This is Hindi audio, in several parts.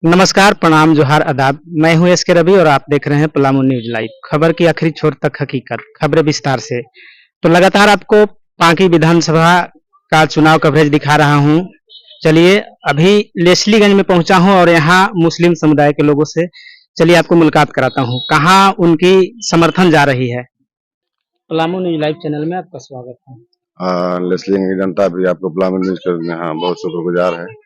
नमस्कार, प्रणाम, जोहार, आदाब। मैं हूं एस के रवि और आप देख रहे हैं पलामू न्यूज लाइव। खबर की आखिरी छोर तक हकीकत, खबरें विस्तार से। तो लगातार आपको पांकी विधानसभा का चुनाव कवरेज दिखा रहा हूं। चलिए, अभी लेस्लीगंज में पहुंचा हूं और यहाँ मुस्लिम समुदाय के लोगों से चलिए आपको मुलाकात कराता हूं, कहाँ उनकी समर्थन जा रही है। पलामू न्यूज लाइव चैनल में आपका स्वागत है। लेस्लीगंज की जनता भी आपको पलामू न्यूज के बहुत शुक्रगुजार है।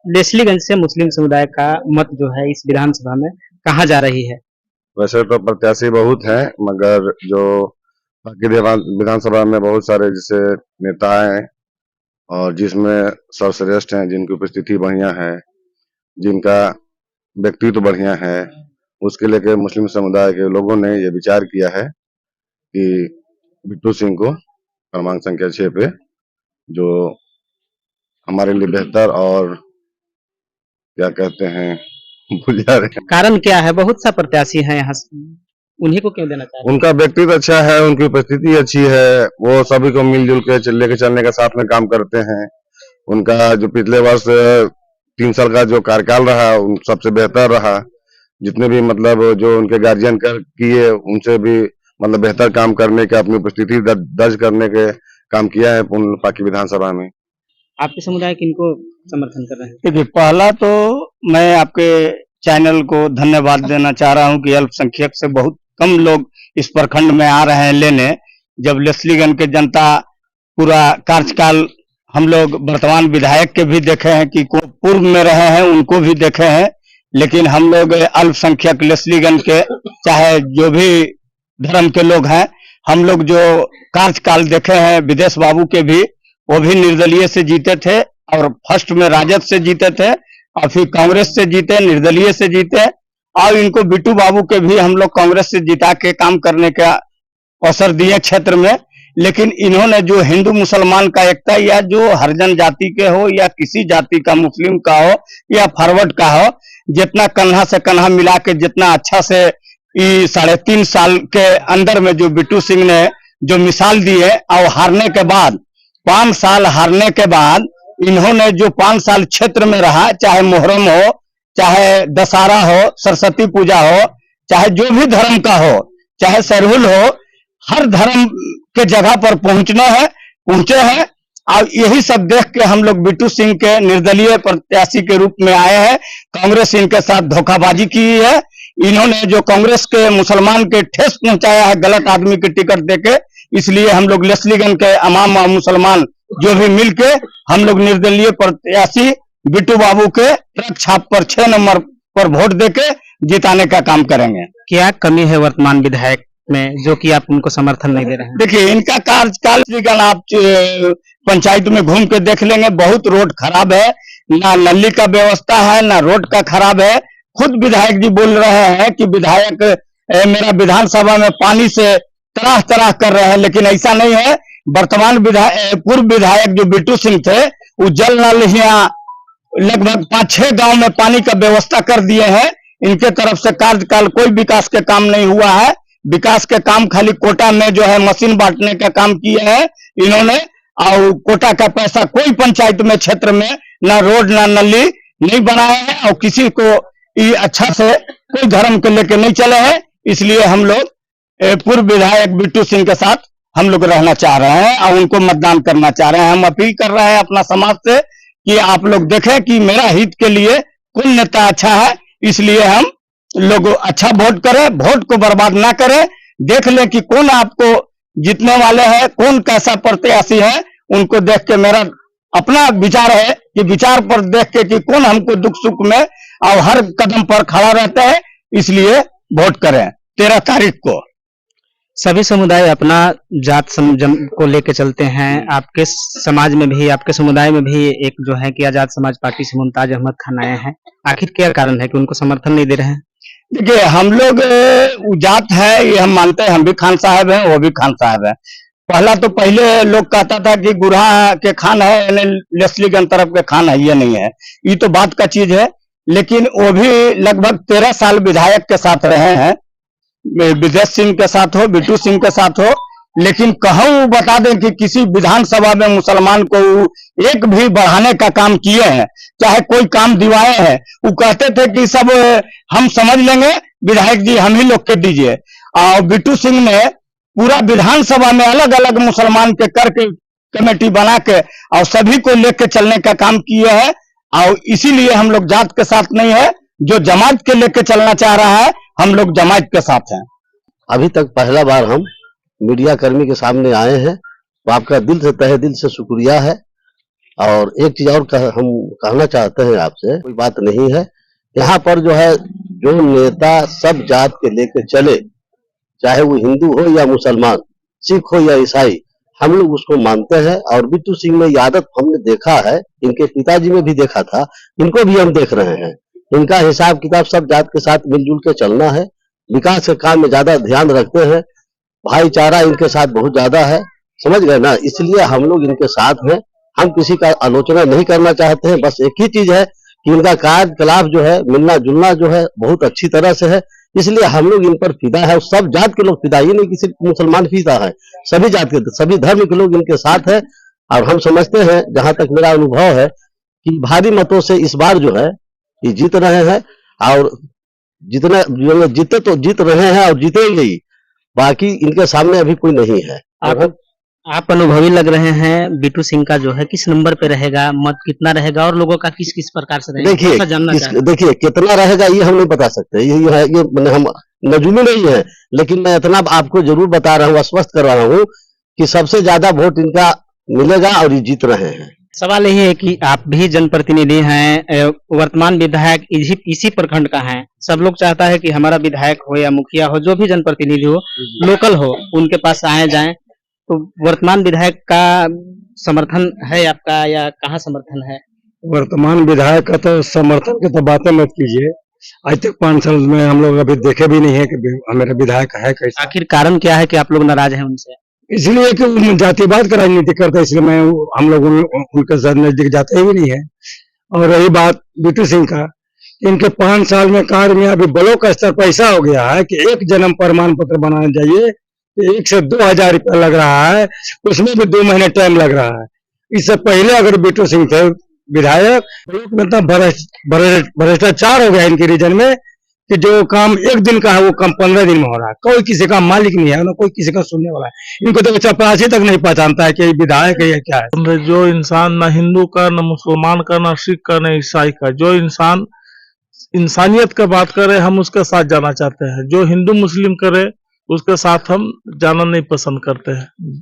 लेस्लीगंज से मुस्लिम समुदाय का मत जो है इस विधानसभा में कहाँ जा रही है? वैसे तो प्रत्याशी बहुत हैं, मगर जो बाकी विधानसभा में बहुत सारे जैसे नेता हैं और जिसमें सर्वश्रेष्ठ हैं, जिनकी उपस्थिति बढ़िया है, जिनका व्यक्तित्व बढ़िया है, उसके लेके मुस्लिम समुदाय के लोगों ने ये विचार किया है कि बिट्टू सिंह को क्रमांक संख्या 6 पे जो हमारे लिए बेहतर और क्या कहते हैं भूल जा रहे हैं। कारण क्या है? बहुत सा प्रत्याशी है यहाँ से, उन्हीं को क्यों देना चाहते हैं? उनका व्यक्तित्व अच्छा है, उनकी उपस्थिति अच्छी है, वो सभी को मिलजुल के लेके चलने का साथ में काम करते हैं। उनका जो पिछले वर्ष 3 साल का जो कार्यकाल रहा उन सबसे बेहतर रहा। जितने भी मतलब जो उनके गार्जियन किए उनसे भी मतलब बेहतर काम करने का, अपनी उपस्थिति दर्ज करने के काम किया है पाकी विधानसभा में। आपके समुदाय किनको समर्थन कर रहे हैं? देखिए, पहला तो मैं आपके चैनल को धन्यवाद देना चाह रहा हूं कि अल्पसंख्यक से बहुत कम लोग इस प्रखंड में आ रहे हैं लेने। जब लेस्लीगंज के जनता पूरा कार्यकाल हम लोग वर्तमान विधायक के भी देखे हैं कि पूर्व में रहे हैं, उनको भी देखे हैं, लेकिन हम लोग अल्पसंख्यक लेस्लीगंज के चाहे जो भी धर्म के लोग हैं, हम लोग जो कार्यकाल देखे हैं विदेश बाबू के भी, वो भी निर्दलीय से जीते थे और फर्स्ट में राजद से जीते थे और फिर कांग्रेस से जीते, निर्दलीय से जीते, और इनको बिट्टू बाबू के भी हम लोग कांग्रेस से जिता के काम करने का अवसर दिए क्षेत्र में। लेकिन इन्होंने जो हिंदू मुसलमान का एकता, या जो हरिजन जाति के हो या किसी जाति का, मुस्लिम का हो या फॉरवर्ड का हो, जितना कन्हा से कन्हा मिला के जितना अच्छा से 3.5 साल के अंदर में जो बिट्टू सिंह ने जो मिसाल दी है, और हारने के बाद 5 साल हारने के बाद इन्होंने जो 5 साल क्षेत्र में रहा, चाहे मुहर्रम हो, चाहे दशहरा हो, सरस्वती पूजा हो, चाहे जो भी धर्म का हो, चाहे सरहुल हो, हर धर्म के जगह पर पहुंचे हैं। और यही सब देख के हम लोग बिट्टू सिंह के निर्दलीय प्रत्याशी के रूप में आए हैं। कांग्रेस इनके साथ धोखाबाजी की है। इन्होंने जो कांग्रेस के मुसलमान के ठेस पहुंचाया है गलत आदमी के टिकट देके, इसलिए हम लोग लेस्लीगंज के अमाम मुसलमान जो भी मिलके हम लोग निर्दलीय प्रत्याशी बिट्टू बाबू के ट्रक छाप पर 6 नंबर पर वोट देके जिताने का काम करेंगे। क्या कमी है वर्तमान विधायक में जो कि आप उनको समर्थन नहीं दे रहे हैं? देखिए, इनका कार्यकाल आप पंचायत में घूम के देख लेंगे, बहुत रोड खराब है, ना नली का व्यवस्था है, ना रोड का खराब है। खुद विधायक जी बोल रहे हैं कि विधायक मेरा विधानसभा में पानी से तरह तरह कर रहे हैं, लेकिन ऐसा नहीं है। वर्तमान पूर्व विधायक जो बिट्टू सिंह थे, वो जल नल यहाँ लगभग 5-6 गांव में पानी का व्यवस्था कर दिए हैं। इनके तरफ से कार्यकाल कोई विकास के काम नहीं हुआ है। विकास के काम खाली कोटा में जो है मशीन बांटने का काम किए हैं इन्होंने, और कोटा का पैसा कोई पंचायत में क्षेत्र में ना रोड ना नली नहीं बनाए हैं, और किसी को ये अच्छा से कोई धर्म के लेके नहीं चले हैं। इसलिए हम लोग पूर्व विधायक बिट्टू सिंह के साथ हम लोग रहना चाह रहे हैं और उनको मतदान करना चाह रहे हैं। हम अपील कर रहे हैं अपना समाज से कि आप लोग देखें कि मेरा हित के लिए कौन नेता अच्छा है, इसलिए हम लोग अच्छा वोट करें, वोट को बर्बाद ना करें। देख लें कि कौन आपको जीतने वाले हैं, कौन कैसा प्रत्याशी है, उनको देख के मेरा अपना विचार है कि विचार पर देख के कि कौन हमको दुख सुख में और हर कदम पर खड़ा रहता है, इसलिए वोट करें 13 तारीख को। सभी समुदाय अपना जात को लेके चलते हैं। आपके समाज में भी, आपके समुदाय में भी एक जो है कि आजाद समाज पार्टी से मुमताज अहमद खान आए हैं। आखिर क्या कारण है कि उनको समर्थन नहीं दे रहे हैं? देखिए, हम लोग जात है ये हम मानते हैं, हम भी खान साहब हैं, वो भी खान साहब है। पहले लोग कहता था कि गुरहा के खान है, लेस्लीगंज तरफ के खान है, ये नहीं है। ये तो बात का चीज है, लेकिन वो भी लगभग 13 साल विधायक के साथ रहे हैं, विदेश सिंह के साथ हो, बिट्टू सिंह के साथ हो, लेकिन कहूँ बता दें कि किसी विधानसभा में मुसलमान को एक भी बढ़ाने का काम किए हैं, चाहे कोई काम दिवाए हैं, वो कहते थे कि सब हम समझ लेंगे, विधायक जी हम ही लोग के दीजिए। और बिट्टू सिंह ने पूरा विधानसभा में अलग अलग मुसलमान के करके कमेटी बना के और सभी को लेके चलने का काम किए हैं। और इसीलिए हम लोग जात के साथ नहीं है, जो जमात के लेके चलना चाह रहा है हम लोग जमात के साथ हैं। अभी तक पहला बार हम मीडिया कर्मी के सामने आए हैं, तो आपका दिल से तहे दिल से शुक्रिया है। और एक चीज और हम कहना चाहते हैं आपसे, कोई बात नहीं है, यहाँ पर जो है जो नेता सब जात के लेके चले, चाहे वो हिंदू हो या मुसलमान, सिख हो या ईसाई, हम लोग उसको मानते हैं। और बिट्टू सिंह में ये आदत हमने देखा है, इनके पिताजी में भी देखा था, इनको भी हम देख रहे हैं। इनका हिसाब किताब सब जात के साथ मिलजुल के चलना है, विकास के काम में ज्यादा ध्यान रखते हैं, भाईचारा इनके साथ बहुत ज्यादा है, समझ गए ना। इसलिए हम लोग इनके साथ हैं, हम किसी का आलोचना नहीं करना चाहते हैं। बस एक ही चीज है कि इनका कार्यकलाप जो है, मिलना जुलना जो है बहुत अच्छी तरह से है, इसलिए हम लोग इन पर फिदा है। और सब जात के लोग फिदा, ये नहीं कि सिर्फ मुसलमान फिदा है, सभी जात के सभी धर्म के लोग इनके साथ है। और हम समझते हैं, जहां तक मेरा अनुभव है, कि भारी मतों से इस बार जो है ये जीत रहे हैं। और जितना जीते तो जीत रहे हैं और जीतेंगे ही, बाकी इनके सामने अभी कोई नहीं है। आप अनुभवी लग रहे हैं। बिट्टू सिंह का जो है किस नंबर पे रहेगा, मत कितना रहेगा और लोगों का किस किस प्रकार से रहेगा, देखिए ऐसा जानना चाहते हैं। देखिए कितना रहेगा ये हम नहीं बता सकते, ये हम नजूमी नहीं है, लेकिन मैं इतना आपको जरूर बता रहा हूँ, आश्वस्त कर रहा हूँ कि सबसे ज्यादा वोट इनका मिलेगा और ये जीत रहे हैं। सवाल यही है कि आप भी जनप्रतिनिधि हैं, वर्तमान विधायक इसी प्रखंड का है। सब लोग चाहता है कि हमारा विधायक हो या मुखिया हो, जो भी जनप्रतिनिधि हो, लोकल हो, उनके पास आए जाएं। तो वर्तमान विधायक का समर्थन है आपका या कहाँ समर्थन है? वर्तमान विधायक का तो समर्थन की तो बातें मत कीजिए। आज तक 5 साल में हम लोग अभी देखे भी नहीं है कि हमारा विधायक है कैसा। आखिर कारण क्या है कि आप लोग नाराज हैं उनसे? इसलिए कि वो जातिवाद का राजनीति करते हैं, इसलिए हम लोग उनके साथ नजदीक जाते ही नहीं है। और रही बात बिट्टू सिंह का, इनके 5 साल में कार्य में अभी ब्लॉक स्तर पर ऐसा हो गया है कि एक जन्म प्रमाण पत्र बनाना चाहिए, 1 से 2,000 रुपया लग रहा है, उसमें भी 2 महीने टाइम लग रहा है। इससे पहले अगर बिट्टू सिंह थे विधायक, ब्लॉक में तो भ्रष्टाचार हो गया इनके रीजन में, कि जो काम 1 दिन का है वो काम 15 दिन में हो रहा है। कोई किसी का मालिक नहीं है, ना कोई किसी का सुनने वाला है। इनको तो चपरासी तक नहीं पहचानता है कि विधायक है या क्या है। जो इंसान न हिंदू का, न मुसलमान का, न सिख का, न ईसाई का, जो इंसान इंसानियत का बात करे हम उसके साथ जाना चाहते हैं। जो हिंदू मुस्लिम करे उसके साथ हम जाना नहीं पसंद करते हैं।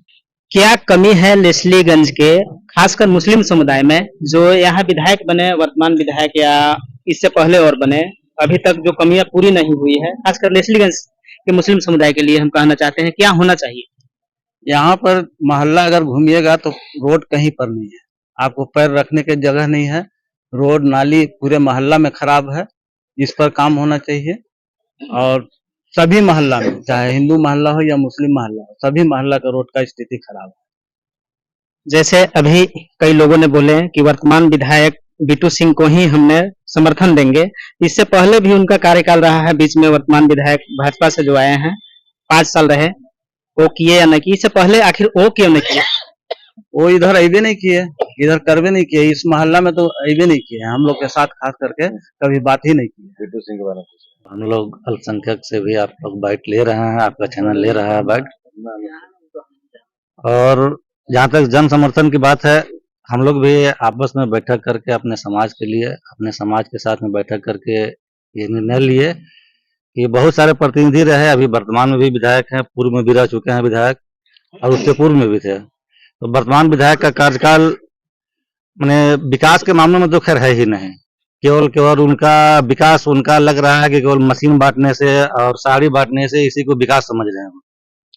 क्या कमी है लेस्लीगंज के, खासकर मुस्लिम समुदाय में, जो यहाँ विधायक बने, वर्तमान विधायक या इससे पहले और बने, अभी तक जो कमियां पूरी नहीं हुई है, खासकर लेस्लीगंज के मुस्लिम समुदाय के लिए हम कहना चाहते हैं, क्या होना चाहिए? यहाँ पर मोहल्ला अगर घूमिएगा तो रोड कहीं पर नहीं है, आपको पैर रखने की जगह नहीं है, रोड नाली पूरे मोहल्ला में खराब है, इस पर काम होना चाहिए। और सभी मोहल्ला में, चाहे हिंदू मोहल्ला हो या मुस्लिम मोहल्ला हो, सभी मोहल्ला का रोड का स्थिति खराब है। जैसे अभी कई लोगों ने बोले कि वर्तमान विधायक बिट्टू सिंह को ही हमने समर्थन देंगे, इससे पहले भी उनका कार्यकाल रहा है, बीच में वर्तमान विधायक भाजपा से जो आए हैं 5 साल रहे, वो किए या नहीं किए? इससे पहले आखिर वो क्यों नहीं किए? वो इधर अबे नहीं किए, इधर करवे नहीं किए, इस मोहल्ला में तो अबे नहीं किए, हम लोग के साथ खास करके कभी बात ही नहीं की। बिट्टू सिंह के बारे में हम लोग अल्पसंख्यक से भी आप लोग बाइट ले रहे हैं, आपका चैनल ले रहा है बाइट। और जहाँ तक जन समर्थन की बात है, हम लोग भी आपस में बैठक करके अपने समाज के लिए, अपने समाज के साथ में बैठक करके ये निर्णय लिए कि बहुत सारे प्रतिनिधि रहे, अभी वर्तमान में भी विधायक हैं, पूर्व में भी रह चुके हैं विधायक, और उससे पूर्व में भी थे। तो वर्तमान विधायक का कार्यकाल मैंने विकास के मामले में तो खैर है ही नहीं, केवल उनका विकास उनका लग रहा है कि केवल मशीन बांटने से और साड़ी बांटने से इसी को विकास समझ रहे हैं।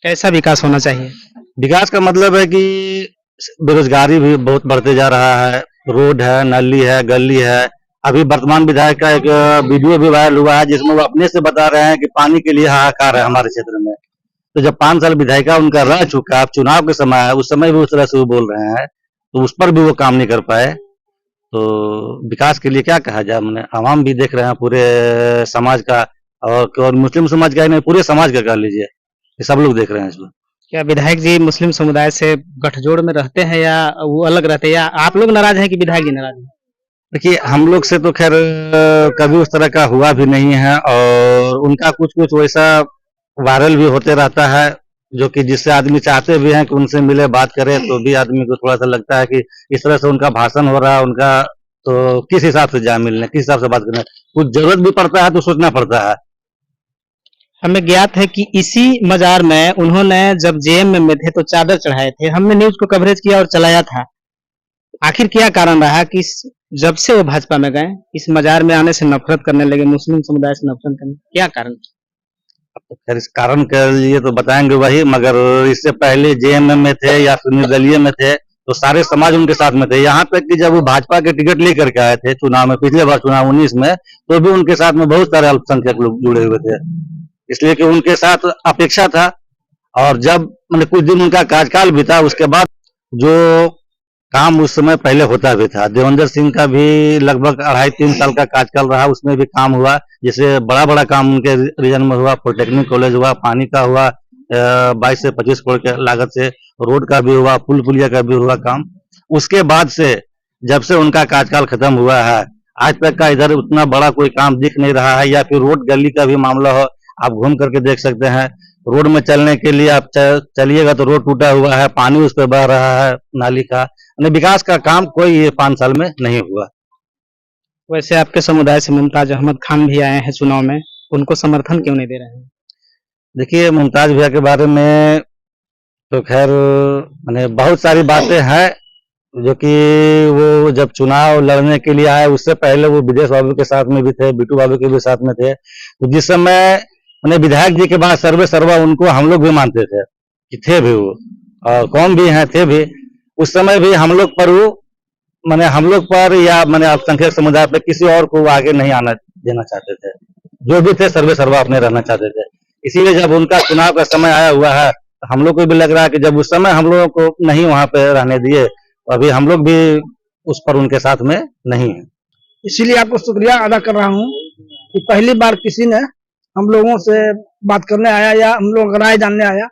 कैसा विकास होना चाहिए? विकास का मतलब है कि बेरोजगारी भी बहुत बढ़ते जा रहा है, रोड है, नाली है, गली है। अभी वर्तमान विधायक का एक वीडियो भी वायरल हुआ है जिसमें वो अपने से बता रहे हैं कि पानी के लिए हाहाकार है हमारे क्षेत्र में। तो जब 5 साल विधायिका उनका रह चुका, अब चुनाव के समय है, उस समय भी उस तरह से वो बोल रहे हैं, तो उस पर भी वो काम नहीं कर पाए। तो विकास के लिए क्या कहा जाए, मैंने आवाम भी देख रहे हैं पूरे समाज का, और केवल मुस्लिम समाज का ही नहीं, पूरे समाज का कह लीजिए, ये सब लोग देख रहे हैं इसमें। क्या विधायक जी मुस्लिम समुदाय से गठजोड़ में रहते हैं या वो अलग रहते हैं, या आप लोग नाराज हैं कि विधायक जी नाराज हैं? देखिए, हम लोग से तो खैर कभी उस तरह का हुआ भी नहीं है, और उनका कुछ कुछ वैसा वायरल भी होते रहता है, जो कि जिससे आदमी चाहते भी हैं कि उनसे मिले, बात करें, तो भी आदमी को थोड़ा सा लगता है कि इस तरह से उनका भाषण हो रहा है, उनका तो किस हिसाब से जा मिलने, किस हिसाब से बात करना, कुछ जरूरत भी पड़ता है तो सोचना पड़ता है। हमें ज्ञात है कि इसी मजार में उन्होंने जब जेएम में थे तो चादर चढ़ाए थे, हमने न्यूज को कवरेज किया और चलाया था। आखिर क्या कारण रहा कि जब से वो भाजपा में गए इस मजार में आने से नफरत करने लगे, मुस्लिम समुदाय से नफरत करने, क्या कारण? अब तो खैर इस कारण के लिए तो बताएंगे वही, मगर इससे पहले जेएमएम में थे या फिर निर्दलीय में थे तो सारे समाज उनके साथ में थे। यहाँ तक कि जब वो भाजपा के टिकट लेकर के आए थे चुनाव में, पिछले बार चुनाव 19 में, तो भी उनके साथ में बहुत सारे अल्पसंख्यक लोग जुड़े हुए थे, इसलिए कि उनके साथ अपेक्षा था। और जब मतलब कुछ दिन उनका कार्यकाल भी था, उसके बाद जो काम उस समय पहले होता भी था, देवेंद्र सिंह का भी लगभग 2.5-3 साल का कार्यकाल रहा, उसमें भी काम हुआ, जैसे बड़ा बड़ा काम उनके रीजन में हुआ, पॉलिटेक्निक कॉलेज हुआ, पानी का हुआ 22 से 25 करोड़ के लागत से, रोड का भी हुआ, पुल पुलिया का भी हुआ काम। उसके बाद से जब से उनका कार्यकाल खत्म हुआ है, आज तक का इधर उतना बड़ा कोई काम दिख नहीं रहा है। या फिर रोड गली का भी मामला हो, आप घूम करके देख सकते हैं, रोड में चलने के लिए आप चलिएगा तो रोड टूटा हुआ है, पानी उस पर बह रहा है नाली का, विकास का काम कोई ये 5 साल में नहीं हुआ। वैसे आपके समुदाय से मुमताज अहमद खान भी आए हैं चुनाव में, उनको समर्थन क्यों नहीं दे रहे हैं? देखिए, मुमताज भैया के बारे में तो खैर मैंने बहुत सारी बातें हैं, जो कि वो जब चुनाव लड़ने के लिए आए उससे पहले वो विदेश बाबू के साथ में भी थे, बिट्टू बाबू के भी साथ में थे। तो जिस समय मैंने विधायक जी के बाद सर्वे सर्वा उनको हम लोग भी मानते थे कि थे भी वो, और कौन भी हैं थे भी, उस समय भी हम लोग पर वो मैंने हम लोग पर या मैंने अल्पसंख्यक समुदाय पर किसी और को आगे नहीं आना देना चाहते थे, जो भी थे सर्वे सर्वा अपने रहना चाहते थे। इसीलिए जब उनका चुनाव का समय आया हुआ है, हम लोग को भी लग रहा है कि जब उस समय हम लोगों को नहीं वहां पे रहने दिए, तो अभी हम लोग भी उस पर उनके साथ में नहीं है। इसीलिए आपको शुक्रिया अदा कर रहा हूँ कि पहली बार किसी ने हम लोगों से बात करने आया या हम लोगों का राय जानने आया।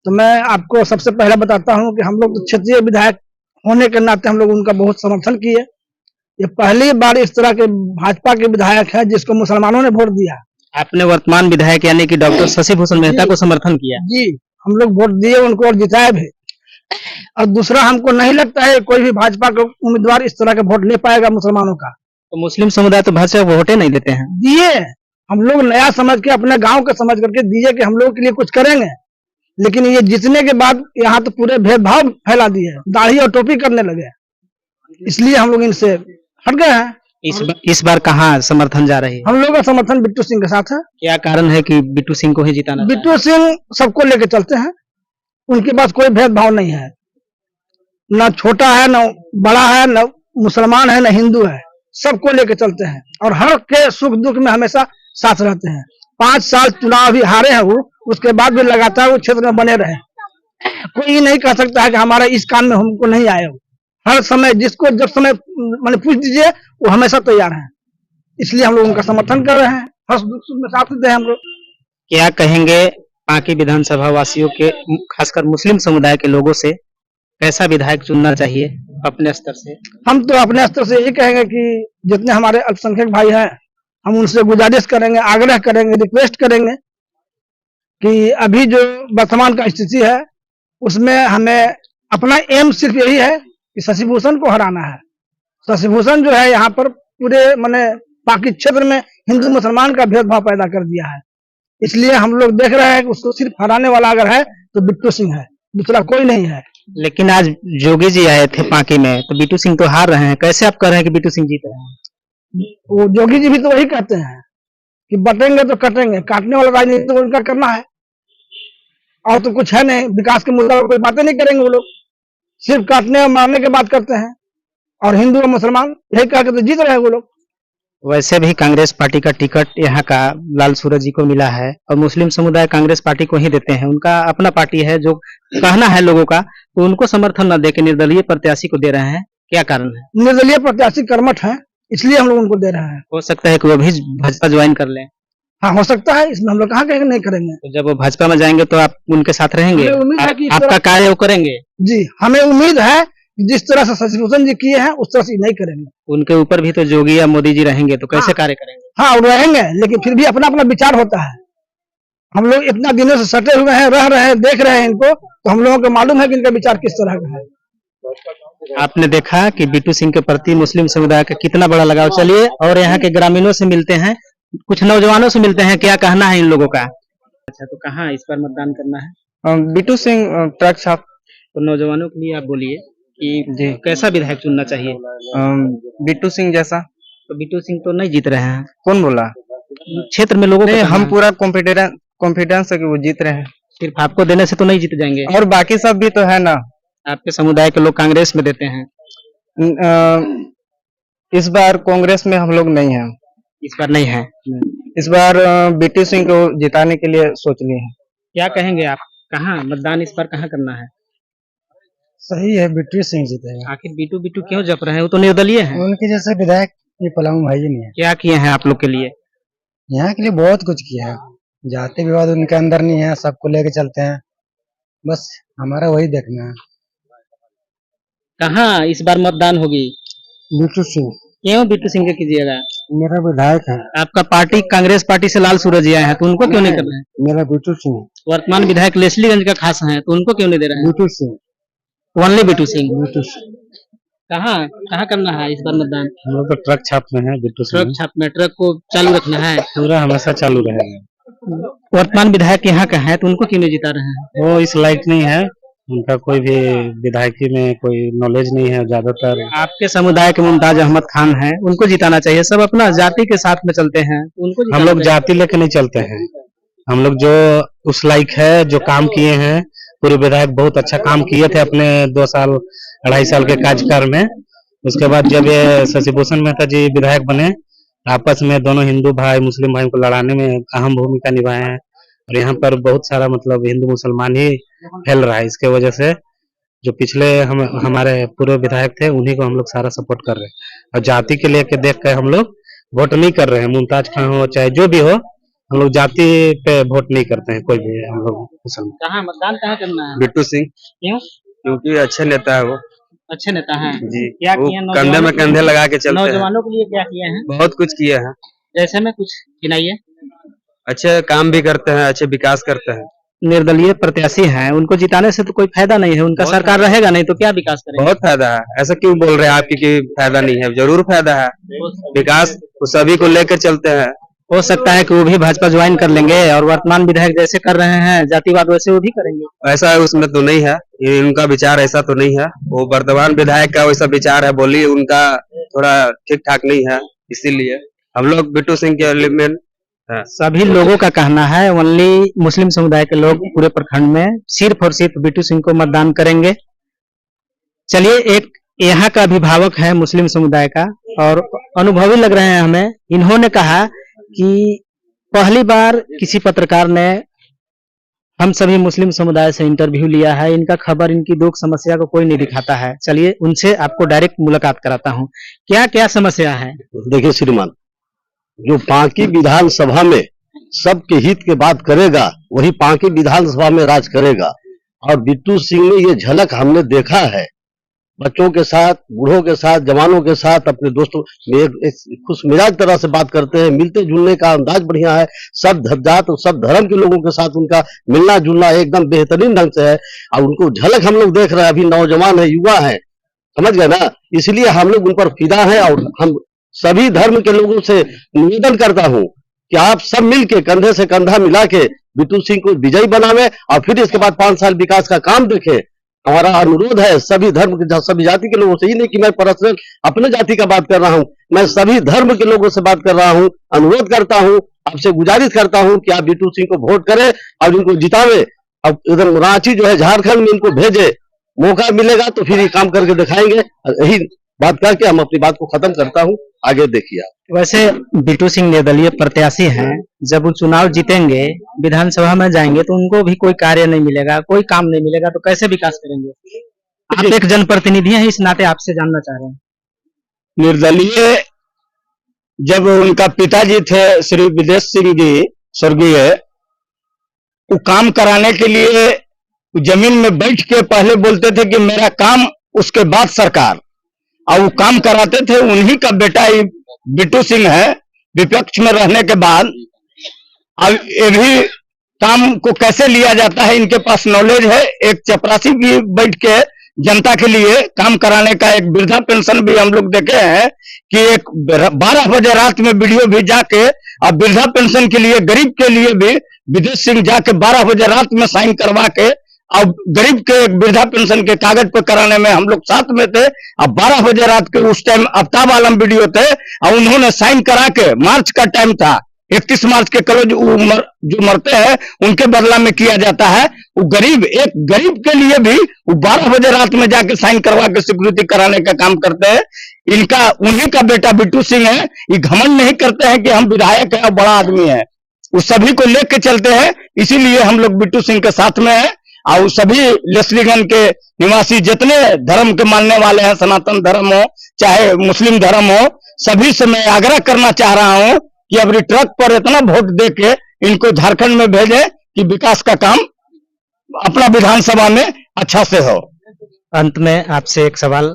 तो मैं आपको सबसे पहले बताता हूँ कि हम लोग तो क्षेत्रीय विधायक होने के नाते हम लोग उनका बहुत समर्थन किए। ये पहली बार इस तरह के भाजपा के विधायक है जिसको मुसलमानों ने वोट दिया। आपने वर्तमान विधायक यानी कि डॉक्टर शशि भूषण मेहता को समर्थन किया? जी, हम लोग वोट दिए उनको और जिताए भी। और दूसरा, हमको नहीं लगता है कोई भी भाजपा का उम्मीदवार इस तरह का वोट ले पाएगा मुसलमानों का। तो मुस्लिम समुदाय तो भाजपा को वोटे नहीं देते हैं। दिए, हम लोग नया समझ के अपने गांव का समझ करके दिए कि हम लोग के लिए कुछ करेंगे, लेकिन ये जीतने के बाद यहाँ तो पूरे भेदभाव फैला दिए, दाढ़ी और टोपी करने लगे, इसलिए हम लोग इनसे हट गए हैं। इस बार कहाँ समर्थन जा रही है? हम लोग का समर्थन बिट्टू सिंह के साथ है। क्या कारण है कि बिट्टू सिंह को ही जिताना? बिट्टू सिंह सबको लेके चलते हैं, उनके पास कोई भेदभाव नहीं है, न छोटा है न बड़ा है, न मुसलमान है न हिंदू है, सबको लेके चलते हैं और हर के सुख दुख में हमेशा साथ रहते हैं। 5 साल चुनाव भी हारे हैं वो, उसके बाद भी लगातार वो क्षेत्र में बने रहे। कोई नहीं कह सकता है कि हमारा इस काम में हमको नहीं आए हो। हर समय जिसको जब समय मैंने पूछ दीजिए वो हमेशा तैयार हैं, इसलिए हम लोग उनका समर्थन कर रहे हैं, हर दुख सुख में साथ देते हैं हम लोग। क्या कहेंगे पांकी विधानसभा वासियों के, खासकर मुस्लिम समुदाय के लोगों से, कैसा विधायक चुनना चाहिए अपने स्तर से? हम तो अपने स्तर से यही कहेंगे कि जितने हमारे अल्पसंख्यक भाई हैं, हम उनसे गुजारिश करेंगे, आग्रह करेंगे, रिक्वेस्ट करेंगे कि अभी जो वर्तमान का स्थिति है उसमें हमें अपना एम सिर्फ यही है कि शशि भूषण को हराना है। शशि भूषण जो है यहाँ पर पूरे माने बाकी क्षेत्र में हिंदू मुसलमान का भेदभाव पैदा कर दिया है, इसलिए हम लोग देख रहे हैं कि उसको सिर्फ हराने वाला अगर है तो बिट्टू सिंह है, दूसरा कोई नहीं है। लेकिन आज जोगी जी आए थे पांकी में, तो बिट्टू सिंह तो हार रहे हैं, कैसे आप कह रहे हैं कि बिट्टू सिंह जीत रहे हैं? वो जोगी जी भी तो वही कहते हैं कि बटेंगे तो कटेंगे, काटने वाला राजनीति तो उनका करना है, और तो कुछ है नहीं। विकास के मुद्दा पर कोई बातें नहीं करेंगे वो लोग, सिर्फ काटने और मारने की बात करते हैं, और हिंदू और मुसलमान यही कह के तो जीत रहे हैं वो लोग। वैसे भी कांग्रेस पार्टी का टिकट यहाँ का लाल सूरज जी को मिला है, और मुस्लिम समुदाय कांग्रेस पार्टी को ही देते हैं, उनका अपना पार्टी है, जो कहना है लोगों का, तो उनको समर्थन न देके निर्दलीय प्रत्याशी को दे रहे हैं, क्या कारण है? निर्दलीय प्रत्याशी कर्मठ है, इसलिए हम लोग उनको दे रहे हैं। हो सकता है कि वो भी भाजपा ज्वाइन कर लें। हाँ, हो सकता है, इसमें हम लोग कहाँ कहेंगे नहीं करेंगे। तो जब वो भाजपा में जाएंगे तो आप उनके साथ रहेंगे, हमें उम्मीद है कि इस आपका तरह- कार्य वो करेंगे, जी, हमें उम्मीद है कि जिस तरह से शशिभूषण जी किए हैं उस तरह से नहीं करेंगे। उनके ऊपर भी तो योगी या मोदी जी रहेंगे तो कैसे हाँ। कार्य करेंगे? हाँ, वो रहेंगे, लेकिन फिर भी अपना अपना विचार होता है। हम लोग इतना दिनों से सटे हुए हैं, रह रहे हैं, देख रहे हैं इनको, तो हम लोगों को मालूम है कि इनका विचार किस तरह का है। आपने देखा कि बिट्टू सिंह के प्रति मुस्लिम समुदाय का कितना बड़ा लगाव। चलिए और यहाँ के ग्रामीणों से मिलते हैं, कुछ नौजवानों से मिलते हैं, क्या कहना है इन लोगों का। अच्छा, तो कहाँ इस बार मतदान करना है? बिट्टू सिंह ट्रक छाप। तो नौजवानों के लिए आप बोलिए कि कैसा विधायक चुनना चाहिए? बिट्टू सिंह जैसा। तो बिट्टू सिंह तो नहीं जीत रहे हैं, कौन बोला? क्षेत्र में लोगों को नहीं, कहना हम है। पूरा कॉन्फिडेंस है कि वो जीत रहे हैं। सिर्फ आपको देने से तो नहीं जीत जाएंगे, और बाकी सब भी तो है ना। आपके समुदाय के लोग कांग्रेस में देते हैं, इस बार कांग्रेस में हम लोग नहीं हैं। इस बार नहीं है। इस बार बिट्टू सिंह को जिताने के लिए सोच लिए हैं। क्या कहेंगे आप, कहाँ मतदान इस बार कहाँ करना है? सही है, बिट्टू सिंह जीतेगा। आखिर बिट्टू बिट्टू क्यों जप रहे हैं? वो तो निर्दलीय हैं। उनके जैसे विधायक ये पलामू है ही नहीं है। क्या किए हैं आप लोग के लिए? यहाँ के लिए बहुत कुछ किया है, जाति विवाद उनके अंदर नहीं है, सबको लेके चलते हैं, बस हमारा वही देखना है। कहाँ इस बार मतदान होगी? बिट्टू सिंह क्यों बिट्टू सिंह के कीजिएगा? मेरा विधायक है। आपका पार्टी कांग्रेस पार्टी से लाल सूरज आए हैं, तो उनको क्यों नहीं कर रहे हैं? मेरा बिट्टू सिंह। वर्तमान विधायक लेस्लीगंज का खास हैं, तो उनको क्यों नहीं दे रहे हैं? बिट्टू सिंह। ओनली बिट्टू सिंह। बिट्टू सिंह। कहाँ कहाँ करना है इस बार मतदान? हम लोग तो ट्रक छाप में है, बिट्टू ट्रक छाप में, ट्रक को चालू रखना है। पूरा हमेशा चालू रहेगा। वर्तमान विधायक यहाँ का है, तो उनको क्यों नहीं जिता रहे हैं? वो इस लायक नहीं है, उनका कोई भी विधायकी में कोई नॉलेज नहीं है ज्यादातर। आपके समुदाय के मुमताज अहमद खान हैं, उनको जिताना चाहिए। सब अपना जाति के साथ में चलते हैं, उनको हम जिताना लोग चाहिए। जाति लेके नहीं चलते हैं, हम लोग जो उस लायक है, जो काम किए हैं, पूरे विधायक बहुत अच्छा काम किए थे अपने 2 साल 2.5 साल के कार्यकाल में। उसके बाद जब ये शशिभूषण मेहता जी विधायक बने, आपस में दोनों हिंदू भाई मुस्लिम भाई को लड़ाने में अहम भूमिका निभाए हैं, और यहाँ पर बहुत सारा मतलब हिंदू मुसलमान ही फैल रहा है। इसके वजह से जो पिछले हमारे पूर्व विधायक थे, उन्हीं को हम लोग सारा सपोर्ट कर रहे हैं, और जाति के लेके देख कर हम लोग वोट नहीं कर रहे हैं। मुमताज खान हो चाहे जो भी हो, हम लोग जाति पे वोट नहीं करते हैं कोई भी। हम लोग मुसलमान। कहाँ मतदान कहाँ करना है? बिट्टू सिंह, क्यों? क्योंकि अच्छे नेता है वो अच्छे नेता हैं। जी। क्या वो किए कंधे में कंधे लगा के चलते हैं। नौजवानों के लिए क्या किए हैं? बहुत कुछ किए हैं, जैसे में कुछ गिनाइए। अच्छे काम भी करते हैं, अच्छे विकास करते हैं। निर्दलीय प्रत्याशी हैं, उनको जिताने से तो कोई फायदा नहीं है, उनका बहुत सरकार रहेगा नहीं तो क्या विकास करेगा? बहुत फायदा है। ऐसा क्यों बोल रहे हैं आपकी कि फायदा नहीं है? जरूर फायदा है। विकास सभी को लेकर चलते हैं। हो सकता है कि वो भी भाजपा ज्वाइन कर लेंगे, और वर्तमान विधायक जैसे कर रहे हैं जातिवाद, वैसे वो भी करेंगे। ऐसा उसमें तो नहीं है, ये उनका विचार ऐसा तो नहीं है। वो वर्तमान विधायक का वैसा विचार है, बोलिए उनका थोड़ा ठीक ठाक नहीं है, इसीलिए हम लोग बिट्टू सिंह के एलिमेंट है। सभी लोगों का कहना है, ओनली मुस्लिम समुदाय के लोग पूरे प्रखंड में सिर्फ और सिर्फ बिट्टू सिंह को मतदान करेंगे। चलिए, एक यहाँ का अभिभावक है मुस्लिम समुदाय का, और अनुभवी लग रहे हैं हमें। इन्होंने कहा कि पहली बार किसी पत्रकार ने हम सभी मुस्लिम समुदाय से इंटरव्यू लिया है, इनका खबर, इनकी दुख समस्या को कोई नहीं दिखाता है। चलिए उनसे आपको डायरेक्ट मुलाकात कराता हूँ, क्या क्या समस्या है। देखिए श्रीमान, जो पांकी विधानसभा में सबके हित के बात करेगा, वही पांकी विधानसभा में राज करेगा। और बिट्टू सिंह में ये झलक हमने देखा है, बच्चों के साथ, बूढ़ों के साथ, जवानों के साथ, अपने दोस्तों में एक खुश मिजाज तरह से बात करते हैं। मिलते जुलने का अंदाज बढ़िया है, सब जात और सब धर्म के लोगों के साथ उनका मिलना जुलना एकदम बेहतरीन ढंग से है। और उनको झलक हम लोग देख रहे हैं, अभी नौजवान है, युवा है, समझ गए ना, इसलिए हम लोग उन पर फिदा है। और हम सभी धर्म के लोगों से निवेदन करता हूँ कि आप सब मिलके कंधे से कंधा मिला के बिट्टू सिंह को विजयी बनावे, और फिर इसके बाद 5 साल विकास का काम देखें। हमारा अनुरोध है सभी धर्म के, सभी जाति के लोगों से, ही नहीं कि मैं पर्सनल अपने जाति का बात कर रहा हूँ, मैं सभी धर्म के लोगों से बात कर रहा हूँ। अनुरोध करता हूँ, आपसे गुजारिश करता हूँ कि आप बिट्टू सिंह को वोट करें और इनको जितावे। अब इधर रांची जो है झारखंड में इनको भेजे, मौका मिलेगा तो फिर ये काम करके दिखाएंगे। यही बात करके हम अपनी बात को खत्म करता हूँ, आगे देखिए आप। वैसे बिट्टू सिंह निर्दलीय प्रत्याशी हैं, जब वो चुनाव जीतेंगे, विधानसभा में जाएंगे, तो उनको भी कोई कार्य नहीं मिलेगा, कोई काम नहीं मिलेगा, तो कैसे विकास करेंगे? आप एक जनप्रतिनिधि हैं, इस नाते आपसे जानना चाह रहे हैं। निर्दलीय जब उनका पिताजी थे श्री विदेश सिंह जी स्वर्गीय, वो काम कराने के लिए जमीन में बैठ के पहले बोलते थे कि मेरा काम उसके बाद सरकार, और वो काम कराते थे। उन्हीं का बेटा बिट्टू सिंह है। विपक्ष में रहने के बाद अब ये भी काम को कैसे लिया जाता है इनके पास नॉलेज है। एक चपरासी भी बैठ के जनता के लिए काम कराने का, एक वृद्धा पेंशन भी हम लोग देखे हैं कि एक 12 बजे रात में वीडियो भी जाके अब वृद्धा पेंशन के लिए, गरीब के लिए भी विदेश सिंह जाके 12 बजे रात में साइन करवा के, अब गरीब के वृद्धा पेंशन के कागज पे कराने में हम लोग साथ में थे। अब 12 बजे रात के उस टाइम आफ्ताब आलम वीडियो थे और उन्होंने साइन करा के, मार्च का टाइम था, 31 मार्च के कल जो मरते हैं उनके बदला में किया जाता है। वो गरीब, एक गरीब के लिए भी वो 12 बजे रात में जाके साइन करवा के स्वीकृति कराने का काम करते हैं। इनका, उन्हीं का बेटा बिट्टू सिंह है। ये घमंड नहीं करते हैं कि हम विधायक है और बड़ा आदमी है, वो सभी को लेके चलते हैं। इसीलिए हम लोग बिट्टू सिंह के साथ में हैं। और सभी लेस्लीगंज के निवासी जितने धर्म के मानने वाले हैं, सनातन धर्म हो चाहे मुस्लिम धर्म हो, सभी से मैं आग्रह करना चाह रहा हूं कि अब ट्रक पर इतना वोट दे के इनको झारखंड में भेजें कि विकास का काम अपना विधानसभा में अच्छा से हो। अंत में आपसे एक सवाल,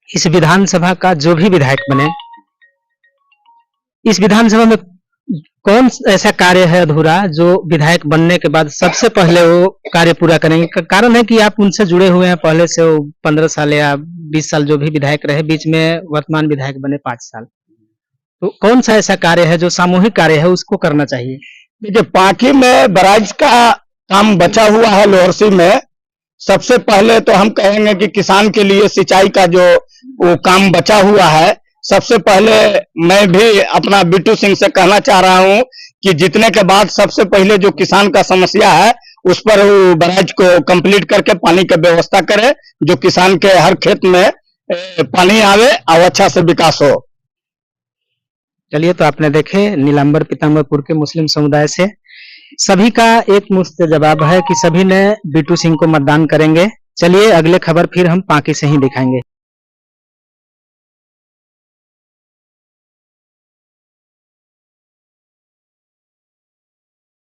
इस विधानसभा का जो भी विधायक बने, इस विधानसभा में कौन ऐसा कार्य है अधूरा जो विधायक बनने के बाद सबसे पहले वो कार्य पूरा करेंगे? कारण है कि आप उनसे जुड़े हुए हैं पहले से, वो 15 साल या 20 साल जो भी विधायक रहे, बीच में वर्तमान विधायक बने 5 साल, तो कौन सा ऐसा कार्य है जो सामूहिक कार्य है उसको करना चाहिए? देखिए, पांकी में बराज का काम बचा हुआ है, लोहरसी में। सबसे पहले तो हम कहेंगे कि किसान के लिए सिंचाई का जो वो काम बचा हुआ है, सबसे पहले मैं भी अपना बिट्टू सिंह से कहना चाह रहा हूं कि जीतने के बाद सबसे पहले जो किसान का समस्या है उस पर वो बराज को कंप्लीट करके पानी की व्यवस्था करे, जो किसान के हर खेत में पानी आवे और अच्छा से विकास हो। चलिए, तो आपने देखे नीलांबर पीताम्बरपुर के मुस्लिम समुदाय से सभी का एक मुश्त जवाब है कि सभी ने बिट्टू सिंह को मतदान करेंगे। चलिए, अगले खबर फिर हम पांकी से ही दिखाएंगे।